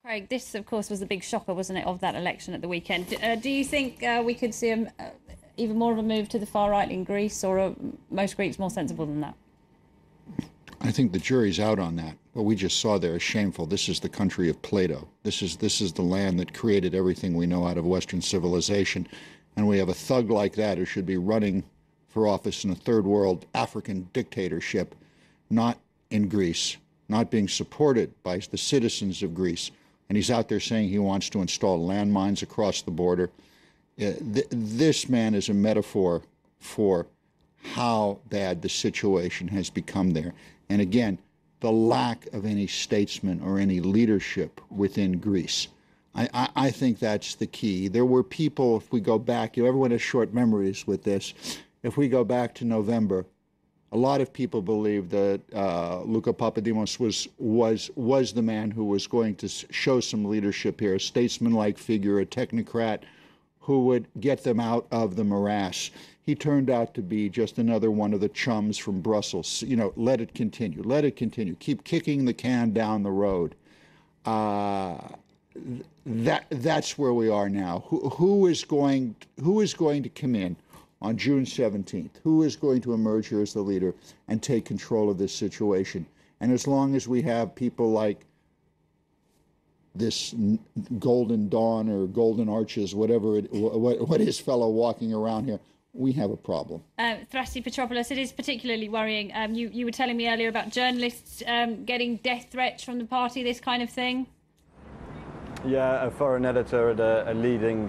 Craig, this, of course, was the big shocker, wasn't it, of that election at the weekend. Do you think we could see even more of a move to the far right in Greece, or are most Greeks more sensible than that? I think the jury's out on that. What we just saw there is shameful. This is the country of Plato. This is the land that created everything we know out of Western civilization. And we have a thug like that who should be running for office in a third world African dictatorship, not in Greece, not being supported by the citizens of Greece. And he's out there saying he wants to install landmines across the border. This man is a metaphor for how bad the situation has become there. And again, the lack of any statesman or any leadership within Greece. I think that's the key. There were people, if we go back, everyone has short memories with this. If we go back to November, a lot of people believed that Luka Papadimos was the man who was going to show some leadership here, a statesman-like figure, a technocrat who would get them out of the morass. He turned out to be just another one of the chums from Brussels. You know, let it continue, let it continue. Keep kicking the can down the road. That's where we are now. Who is going to come in on June 17th? Who is going to emerge here as the leader and take control of this situation? And as long as we have people like this Golden Dawn or Golden Arches, whatever what his fellow walking around here, we have a problem. Thrassi Petropoulos, it is particularly worrying. You were telling me earlier about journalists getting death threats from the party, this kind of thing. Yeah, a foreign editor at a leading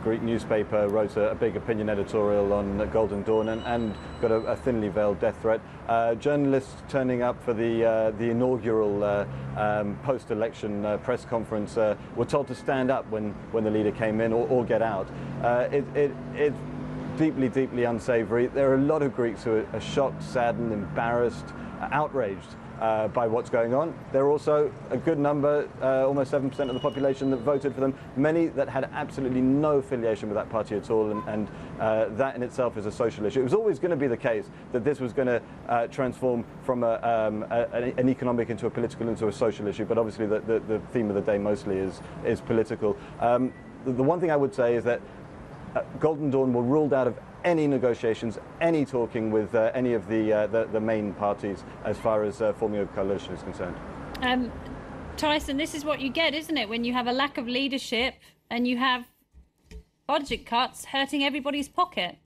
Greek newspaper wrote a big opinion editorial on Golden Dawn and got a thinly veiled death threat. Journalists turning up for the inaugural post-election press conference were told to stand up when the leader came in or get out. It's deeply, deeply unsavory. There are a lot of Greeks who are shocked, saddened, embarrassed, outraged by what's going on. There are also a good number, almost 7% of the population, that voted for them, many that had absolutely no affiliation with that party at all, and that in itself is a social issue. It was always going to be the case that this was going to transform from an economic into a political into a social issue, but obviously the theme of the day mostly is political. The one thing I would say is that Golden Dawn were ruled out of any negotiations, any talking with any of the main parties as far as forming a coalition is concerned. Tyson, this is what you get, isn't it, when you have a lack of leadership and you have budget cuts hurting everybody's pocket?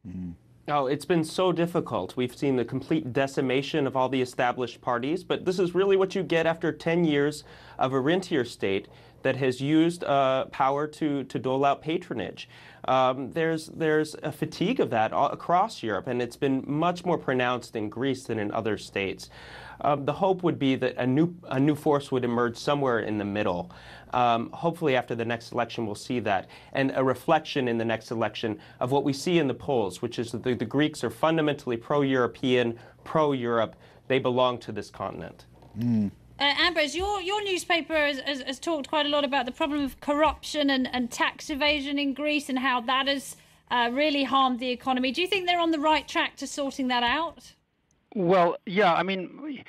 Mm. Oh, it's been so difficult. We've seen the complete decimation of all the established parties, but this is really what you get after 10 years of a rentier state that has used power to dole out patronage. There's a fatigue of that across Europe, and it's been much more pronounced in Greece than in other states. The hope would be that a new force would emerge somewhere in the middle. Hopefully after the next election we'll see that, and a reflection in the next election of what we see in the polls, which is that the Greeks are fundamentally pro-European, pro-Europe. They belong to this continent. Mm. Ambrose, your newspaper has talked quite a lot about the problem of corruption and tax evasion in Greece and how that has really harmed the economy. Do you think they're on the right track to sorting that out? Well, yeah, I mean,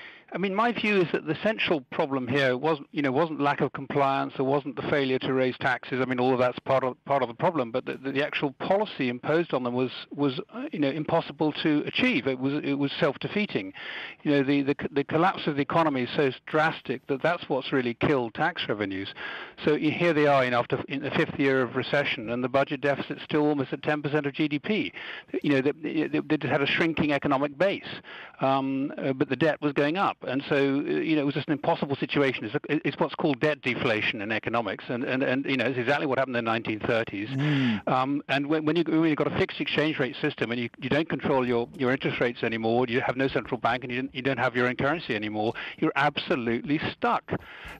my view is that the central problem here wasn't lack of compliance, or wasn't the failure to raise taxes. I mean, all of that's part of the problem, but the actual policy imposed on them was impossible to achieve. It was self-defeating. The collapse of the economy is so drastic that that's what's really killed tax revenues. So here they are, after in the fifth year of recession, and the budget deficit's still almost at 10% of GDP. They had a shrinking economic base, but the debt was going up. And so, it was just an impossible situation. It's what's called debt deflation in economics, and it's exactly what happened in the 1930s. Mm. And when you've got a fixed exchange rate system and you don't control your interest rates anymore, you have no central bank, and you don't have your own currency anymore, you're absolutely stuck.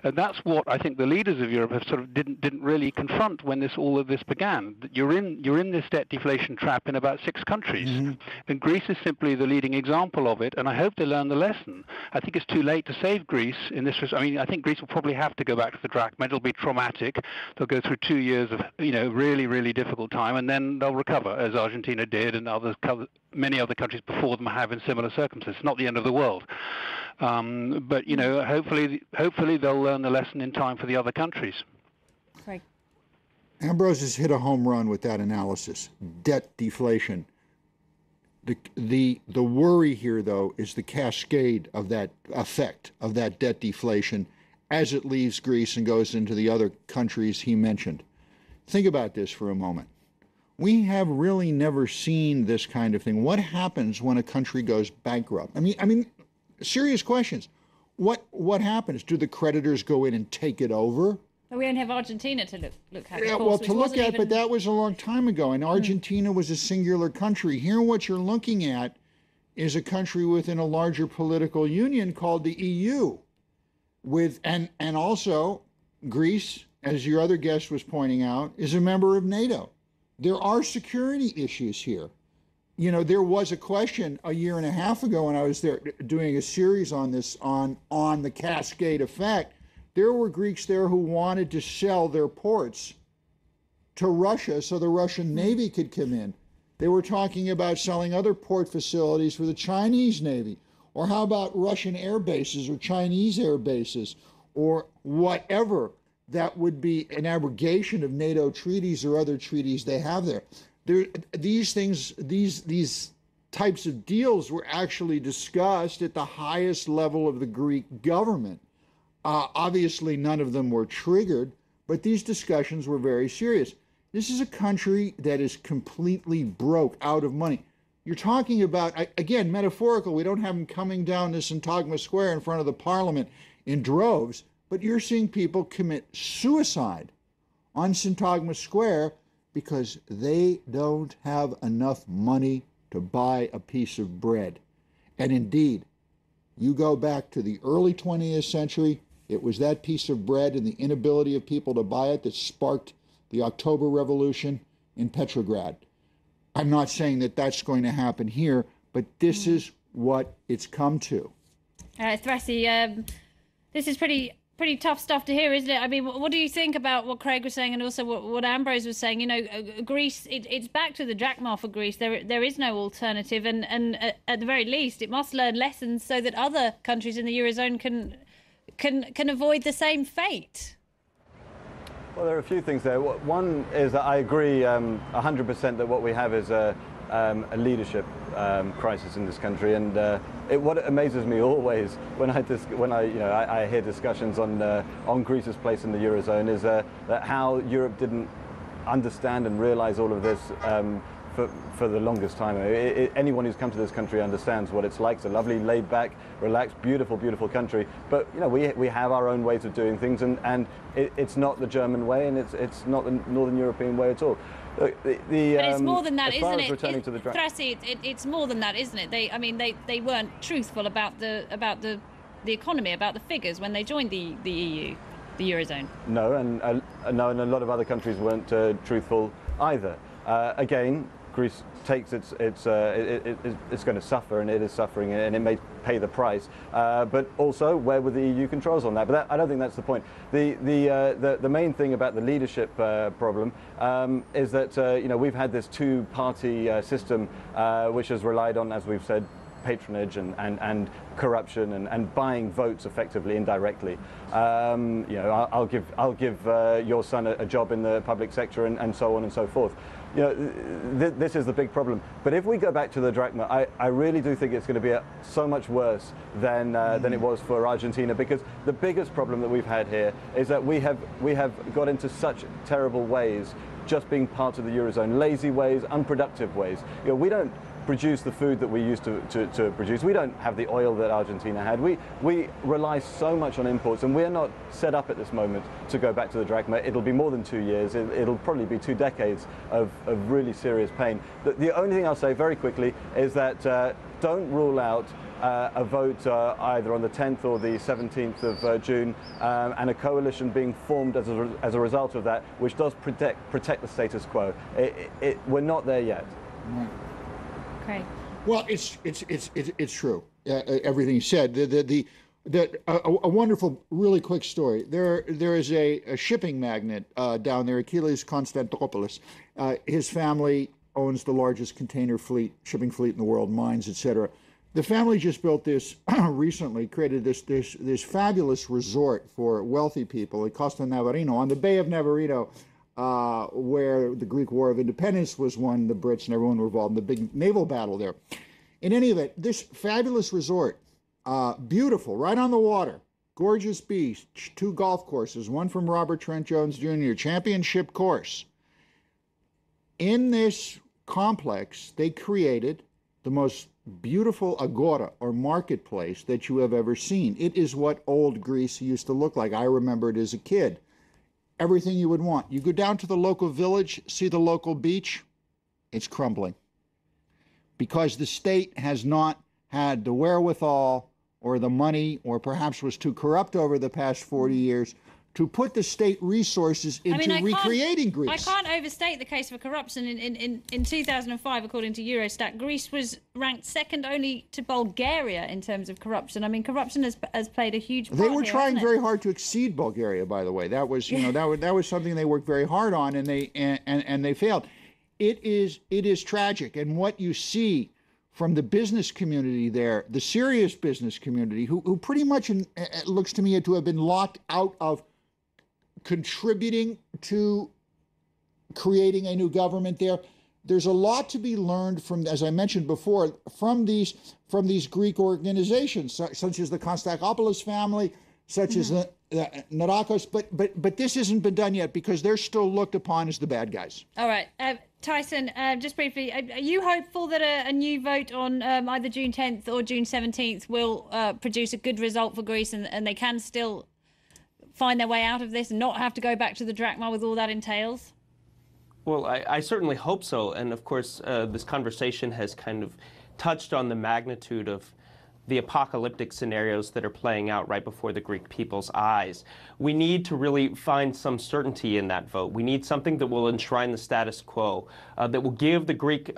And that's what I think the leaders of Europe have sort of didn't really confront when all of this began. You're in this debt deflation trap in about 6 countries, and Greece is simply the leading example of it. And I hope they learn the lesson. I think think it's too late to save Greece in this. I mean, I think Greece will probably have to go back to the drachma. It'll be traumatic. They'll go through 2 years of, really, really difficult time, and then they'll recover, as Argentina did, and many other countries before them have in similar circumstances. It's not the end of the world. But hopefully they'll learn the lesson in time for the other countries. Craig. Ambrose has hit a home run with that analysis. Debt deflation. The worry here, though, is the cascade of that effect of that debt deflation as it leaves Greece and goes into the other countries he mentioned. Think about this for a moment. We have really never seen this kind of thing. What happens when a country goes bankrupt? I mean, serious questions. What happens? Do the creditors go in and take it over? We don't have Argentina to look at. Yeah, well, to look at, but that was a long time ago, and Argentina was a singular country. Here, what you're looking at is a country within a larger political union called the EU, and also Greece, as your other guest was pointing out, is a member of NATO. There are security issues here. There was a question a year and a half ago when I was there doing a series on this, on the cascade effect. There were Greeks there who wanted to sell their ports to Russia so the Russian Navy could come in. They were talking about selling other port facilities for the Chinese Navy. Or how about Russian air bases or Chinese air bases or whatever that would be an abrogation of NATO treaties or other treaties they have there. These things, these types of deals were actually discussed at the highest level of the Greek government. Obviously, none of them were triggered, but these discussions were very serious. This is a country that is completely broke, out of money. You're talking about, again, metaphorical. We don't have them coming down to Syntagma Square in front of the parliament in droves, but you're seeing people commit suicide on Syntagma Square because they don't have enough money to buy a piece of bread. And indeed, you go back to the early 20th century, it was that piece of bread and the inability of people to buy it that sparked the October Revolution in Petrograd. I'm not saying that that's going to happen here, but this is what it's come to. Thrassi, this is pretty tough stuff to hear, isn't it? I mean, what do you think about what Craig was saying and also what Ambrose was saying? Greece, it's back to the drachma for Greece. There is no alternative, and at the very least, it must learn lessons so that other countries in the Eurozone can avoid the same fate. Well, there are a few things there. One is that I agree 100% that what we have is a leadership crisis in this country, and what amazes me always when I hear discussions on Greece's place in the Eurozone is that how Europe didn't understand and realize all of this for the longest time. Anyone who's come to this country understands what it's like. It's a lovely, laid-back, relaxed, beautiful, beautiful country. But we have our own ways of doing things, and it's not the German way, and it's not the Northern European way at all. But it's more than that, isn't it? Thrassi, it's more than that, isn't it? They weren't truthful about the economy, about the figures when they joined the EU, the Eurozone. No, and a lot of other countries weren't truthful either. Again, Greece takes it's going to suffer, and it is suffering, and it may pay the price. But also, where were the EU controls on that? But I don't think that's the point. The main thing about the leadership problem is that we've had this two-party system which has relied on, as we've said, patronage and corruption and buying votes effectively, indirectly. I'll give your son a job in the public sector and so on and so forth. This is the big problem. But if we go back to the drachma, I really do think it's going to be so much worse than it was for Argentina, because the biggest problem that we've had here is that we have got into such terrible ways, just being part of the Eurozone, lazy ways, unproductive ways. We don't produce the food that we used to produce. We don't have the oil that Argentina had. We rely so much on imports, and we're not set up at this moment to go back to the drachma. It'll be more than 2 years. It'll probably be 2 decades of really serious pain. The only thing I'll say very quickly is that don't rule out a vote either on the 10th or the 17th of June, and a coalition being formed as a result of that, which does protect the status quo. We're not there yet. Right. Craig. Well, it's true. Everything you said. that a wonderful, really quick story. There is a shipping magnate down there, Achilles Konstantopoulos. His family owns the largest container fleet, shipping fleet in the world, mines, etc. The family just built this recently, created this fabulous resort for wealthy people at Costa Navarino on the Bay of Navarino, where the Greek War of Independence was won. The Brits and everyone were involved in the big naval battle there. In any event, this fabulous resort, beautiful, right on the water, gorgeous beach, 2 golf courses, one from Robert Trent Jones Jr., championship course. In this complex, they created the most beautiful agora, or marketplace, that you have ever seen. It is what old Greece used to look like. I remember it as a kid. Everything you would want. You go down to the local village, see the local beach, it's crumbling. Because the state has not had the wherewithal or the money, or perhaps was too corrupt over the past 40 years, to put the state resources into recreating Greece. I can't overstate the case for corruption. In 2005, according to Eurostat, Greece was ranked second only to Bulgaria in terms of corruption. I mean, corruption has played a huge part. They were trying very hard to exceed Bulgaria, by the way. That was, that was something they worked very hard on, and they failed. It is tragic, and what you see from the business community there, the serious business community, who pretty much it looks to me to have been locked out of contributing to creating a new government there. There's a lot to be learned from, as I mentioned before, from these Greek organizations, such as the Konstantopoulos family, such as the Narakos, but this hasn't been done yet because they're still looked upon as the bad guys. All right. Tyson, just briefly, are you hopeful that a new vote on either June 10th or June 17th will produce a good result for Greece, and they can still find their way out of this and not have to go back to the drachma with all that entails? Well, I certainly hope so. And of course, this conversation has kind of touched on the magnitude of the apocalyptic scenarios that are playing out right before the Greek people's eyes. We need to really find some certainty in that vote. We need something that will enshrine the status quo, that will give the Greek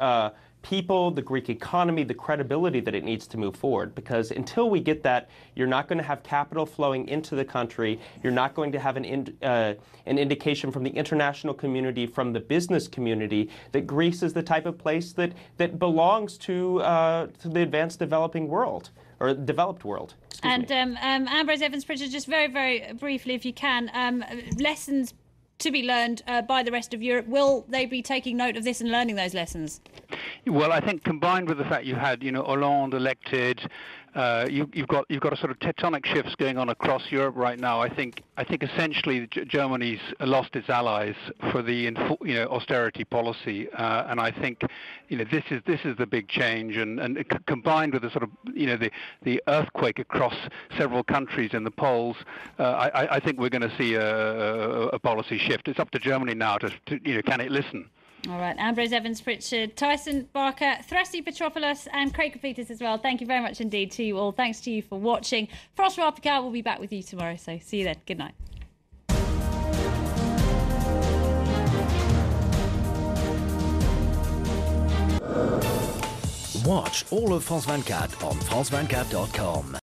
people, the Greek economy, the credibility that it needs to move forward. Because until we get that, you're not going to have capital flowing into the country. You're not going to have an indication from the international community, from the business community, that Greece is the type of place that belongs to the advanced developing world, or developed world. And Ambrose Evans-Pritchard, just very, very briefly, if you can, lessons to be learned by the rest of Europe. Will they be taking note of this and learning those lessons? Well, I think combined with the fact you had, Hollande elected, you've got a sort of tectonic shifts going on across Europe right now. I think essentially Germany's lost its allies for the austerity policy, and I think this is the big change, and combined with the sort of the earthquake across several countries in the polls, I think we're going to see a policy shift. It's up to Germany now to can it listen? All right, Ambrose Evans-Pritchard, Tyson Barker, Thrassi Petropoulos and Craig Kapitas as well. Thank you very much indeed to you all. Thanks to you for watching. France24 Picard will be back with you tomorrow, so see you then. Good night. Watch all of France 24 on France24.com.